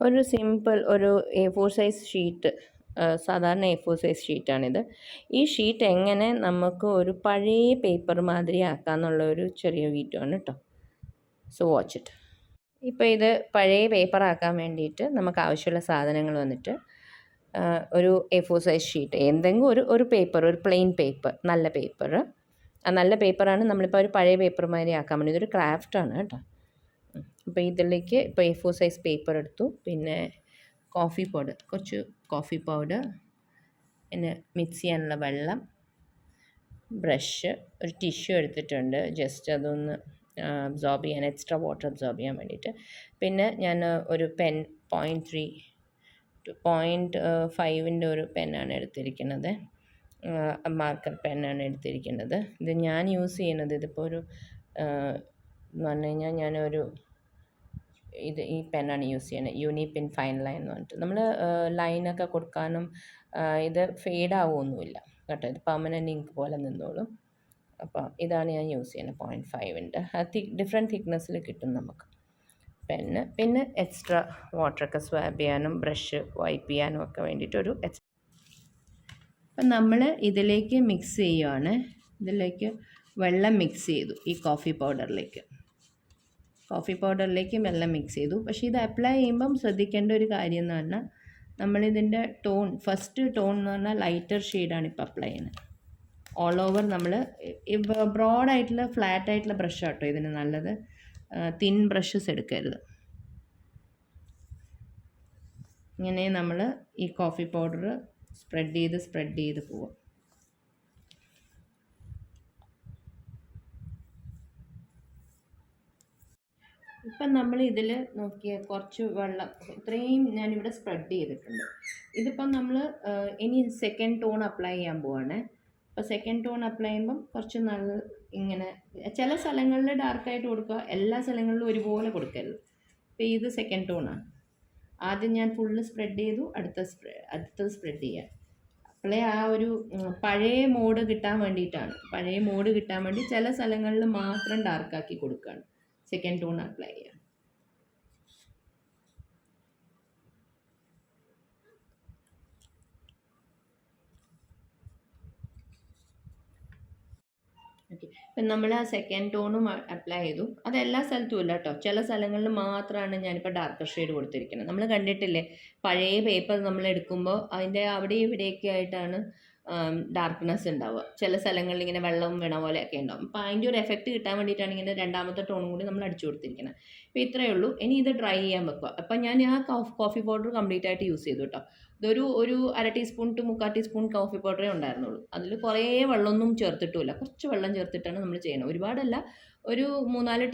ഒരു സിമ്പിൾ ഒരു A4 size sheet, സാധാരണ A4 സൈസ് ഷീറ്റാണിത്. ഈ ഷീറ്റ് എങ്ങനെ നമുക്ക് ഒരു പഴയ പേപ്പർ മാതിരി ആക്കാമെന്നുള്ള ഒരു ചെറിയ വീഡിയോ ആണ് കേട്ടോ. So watch it. ഇപ്പോൾ ഇത് പഴയ പേപ്പർ ആക്കാൻ വേണ്ടിയിട്ട് നമുക്ക് ആവശ്യമുള്ള സാധനങ്ങൾ വന്നിട്ട് ഒരു A4 സൈസ് ഷീറ്റ്, എന്തെങ്കിലും ഒരു പേപ്പർ, ഒരു പ്ലെയിൻ പേപ്പർ, നല്ല പേപ്പർ. ആ നല്ല പേപ്പറാണ് നമ്മളിപ്പോൾ ഒരു പഴയ പേപ്പർ മാതിരി ആക്കാൻ വേണ്ടി. ഇതൊരു ക്രാഫ്റ്റാണ് കേട്ടോ. അപ്പോൾ ഇതിലേക്ക് ഇപ്പോൾ A4 സൈസ് പേപ്പർ എടുത്തു, പിന്നെ കോഫി പൗഡർ, കുറച്ച് കോഫി പൗഡർ, പിന്നെ മിക്സ് ചെയ്യാനുള്ള വെള്ളം, ബ്രഷ്, ഒരു ടിഷ്യൂ എടുത്തിട്ടുണ്ട് ജസ്റ്റ് അതൊന്ന് അബ്സോർബ് ചെയ്യാൻ, എക്സ്ട്രാ വാട്ടർ അബ്സോർബ് ചെയ്യാൻ വേണ്ടിയിട്ട്. പിന്നെ ഞാൻ ഒരു പെൻ 0.3 to 0.5ൻ്റെ ഒരു പെന്നാണ് എടുത്തിരിക്കുന്നത്, മാർക്കർ പെന്നാണ് എടുത്തിരിക്കുന്നത്. ഇത് ഞാൻ യൂസ് ചെയ്യുന്നത് ഇതിപ്പോൾ ഒരു എന്ന് പറഞ്ഞു കഴിഞ്ഞാൽ ഞാനൊരു ഈ പെന്നാണ് യൂസ് ചെയ്യുന്നത്, യൂണി പെൻ ഫൈൻ ലൈൻ എന്ന് പറഞ്ഞിട്ട്. നമ്മൾ ലൈനൊക്കെ കൊടുക്കാനും ഇത് ഫെയ്ഡ് ആവുമൊന്നുമില്ല കേട്ടോ, ഇത് പെർമനൻറ്റ് ഇങ്ക് പോലെ നിന്നോളും. അപ്പോൾ ഇതാണ് ഞാൻ യൂസ് ചെയ്യുന്നത്, 0.5ൻ്റെ. ഡിഫറെൻറ്റ് തിക്നെസ്സിൽ കിട്ടും നമുക്ക് പെന്ന്. പിന്നെ എക്സ്ട്രാ വാട്ടറൊക്കെ സ്വാബ് ചെയ്യാനും ബ്രഷ് വൈപ്പ് ചെയ്യാനും ഒക്കെ വേണ്ടിയിട്ടൊരു അപ്പം നമ്മൾ ഇതിലേക്ക് മിക്സ് ചെയ്യുവാണ്. ഇതിലേക്ക് വെള്ളം മിക്സ് ചെയ്തു, ഈ കോഫി പൗഡറിലേക്ക് വെള്ളം മിക്സ് ചെയ്തു. പക്ഷേ ഇത് അപ്ലൈ ചെയ്യുമ്പം ശ്രദ്ധിക്കേണ്ട ഒരു കാര്യം എന്ന് പറഞ്ഞാൽ നമ്മളിതിൻ്റെ ടോൺ, ഫസ്റ്റ് ടോൺ എന്ന് പറഞ്ഞാൽ ലൈറ്റർ ഷെയ്ഡാണ് ഇപ്പോൾ അപ്ലൈ ചെയ്യുന്നത്. ഓൾ ഓവർ നമ്മൾ ബ്രോഡായിട്ടുള്ള ഫ്ലാറ്റായിട്ടുള്ള ബ്രഷ് ആട്ടോ ഇതിന് നല്ലത്, തിൻ ബ്രഷസ് എടുക്കരുത്. ഇങ്ങനെ നമ്മൾ ഈ കോഫി പൗഡർ സ്പ്രെഡ് ചെയ്ത് പോവാം. ഇപ്പം നമ്മൾ ഇതിൽ നോക്കിയ കുറച്ച് വെള്ളം ഇത്രയും ഞാനിവിടെ സ്പ്രെഡ് ചെയ്തിട്ടുണ്ട്. ഇതിപ്പം നമ്മൾ ഇനി സെക്കൻഡ് ടോൺ അപ്ലൈ ചെയ്യാൻ പോവാണ്. അപ്പോൾ സെക്കൻഡ് ടോൺ അപ്ലൈ ചെയ്യുമ്പം കുറച്ച് നല്ല ഇങ്ങനെ ചില സ്ഥലങ്ങളിൽ ഡാർക്കായിട്ട് കൊടുക്കുക, എല്ലാ സ്ഥലങ്ങളിലും ഒരുപോലെ കൊടുക്കരുത്. അപ്പോൾ ഇത് സെക്കൻഡ് ടോണാണ്. ആദ്യം ഞാൻ ഫുള്ള് സ്പ്രെഡ് ചെയ്തു, അടുത്തത് സ്പ്രെഡ് ചെയ്യുക. അപ്പോഴേ ആ ഒരു പഴയ മോഡ് കിട്ടാൻ വേണ്ടിയിട്ടാണ്, പഴയ മോഡ് കിട്ടാൻ വേണ്ടി ചില സ്ഥലങ്ങളിൽ മാത്രം ഡാർക്കാക്കി കൊടുക്കുകയാണ്, സെക്കൻഡ് ടോൺ അപ്ലൈ ചെയ്യുക. ഓക്കെ, ഇപ്പം നമ്മൾ ആ സെക്കൻഡ് ടോണും അപ്ലൈ ചെയ്തു. അത് എല്ലാ സ്ഥലത്തും ഇല്ല കേട്ടോ, ചില സ്ഥലങ്ങളിൽ മാത്രമാണ് ഞാനിപ്പോൾ ഡാർക്കർ ഷെയ്ഡ് കൊടുത്തിരിക്കുന്നത്. നമ്മൾ കണ്ടിട്ടില്ലേ പഴയ പേപ്പർ നമ്മൾ എടുക്കുമ്പോൾ അതിൻ്റെ അവിടെ ഇവിടെയൊക്കെ ആയിട്ടാണ് ഡാർക്ക്നെസ് ഉണ്ടാവുക. ചില സ്ഥലങ്ങളിൽ ഇങ്ങനെ വെള്ളം വീണ പോലെയൊക്കെ ഉണ്ടാവും. അപ്പോൾ അതിൻ്റെ ഒരു എഫക്റ്റ് കിട്ടാൻ വേണ്ടിയിട്ടാണ് ഇങ്ങനെ രണ്ടാമത്തെ ടോണും കൂടി നമ്മൾ അടിച്ചു കൊടുത്തിരിക്കുന്നത്. അപ്പോൾ ഇത്രയേ ഉള്ളൂ. ഇനി ഇത് ഡ്രൈ ചെയ്യാൻ വെക്കുക. അപ്പം ഞാൻ ആ കോഫി പൗഡർ കംപ്ലീറ്റ് ആയിട്ട് യൂസ് ചെയ്തു കേട്ടോ. ഒരു 1/2 ടീസ്പൂൺ to 3/4 ടീസ്പൂൺ കോഫി പൗഡറേ ഉണ്ടായിരുന്നുള്ളൂ. അതിൽ കുറേ വെള്ളമൊന്നും ചേർത്തിട്ടുമില്ല, കുറച്ച് വെള്ളം ചേർത്തിട്ടാണ് നമ്മൾ ചെയ്യുന്നത്. ഒരുപാടല്ല, ഒരു 3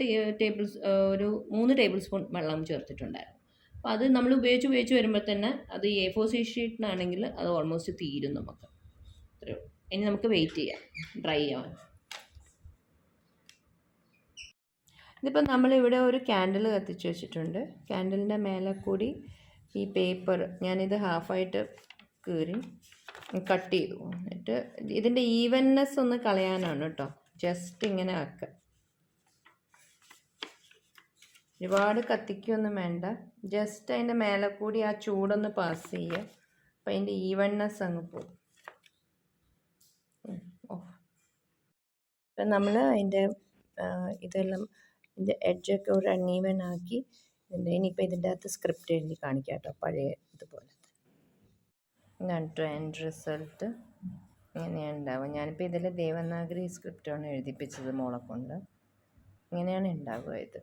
ടേബിൾ സ്പൂൺ വെള്ളം ചേർത്തിട്ടുണ്ടായിരുന്നു. അപ്പോൾ അത് നമ്മൾ ഉപയോഗിച്ച് വരുമ്പോൾ തന്നെ അത് A4 ഷീറ്റിനാണെങ്കിൽ അത് ഓൾമോസ്റ്റ് തീരും നമുക്ക്. അത്രയേ ഉള്ളൂ. ഇനി നമുക്ക് വെയിറ്റ് ചെയ്യാം ഡ്രൈ ആവാൻ. ഇതിപ്പോൾ നമ്മളിവിടെ ഒരു ക്യാൻഡിൽ കത്തിച്ച് വെച്ചിട്ടുണ്ട്. ക്യാൻഡിലിൻ്റെ മേലെ കൂടി ഈ പേപ്പർ ഞാനിത് ഹാഫായിട്ട് കീറി കട്ട് ചെയ്തു. എന്നിട്ട് ഇതിൻ്റെ ഈവൻനെസ് ഒന്ന് കളയാനാണ് കേട്ടോ, ജസ്റ്റ് ഇങ്ങനെ ആക്കുക. ഒരുപാട് കത്തിക്കൊന്നും വേണ്ട, ജസ്റ്റ് അതിൻ്റെ മേലെ കൂടി ആ ചൂടൊന്ന് പാസ് ചെയ്യുക. അപ്പം അതിൻ്റെ ഈവൻനെസ് അങ്ങ് പോകും. അപ്പം നമ്മൾ അതിൻ്റെ ഇതെല്ലാം ഇതിൻ്റെ എഡ്ജൊക്കെ ഒരു അൺഈവൻ ആക്കി. ഇനിയിപ്പോൾ ഇതിൻ്റെ അകത്ത് സ്ക്രിപ്റ്റ് എഴുതി കാണിക്കാം കേട്ടോ, പഴയ ഇതുപോലെ. ഇതാണ് ടു എൻഡ് റിസൾട്ട്, ഇങ്ങനെയാണ് ഉണ്ടാവുക. ഞാനിപ്പോൾ ഇതിൽ ദേവനാഗരി സ്ക്രിപ്റ്റാണ് എഴുതിപ്പിച്ചത് മോളെ കൊണ്ട്. ഇങ്ങനെയാണ് ഉണ്ടാവുക ഇത്.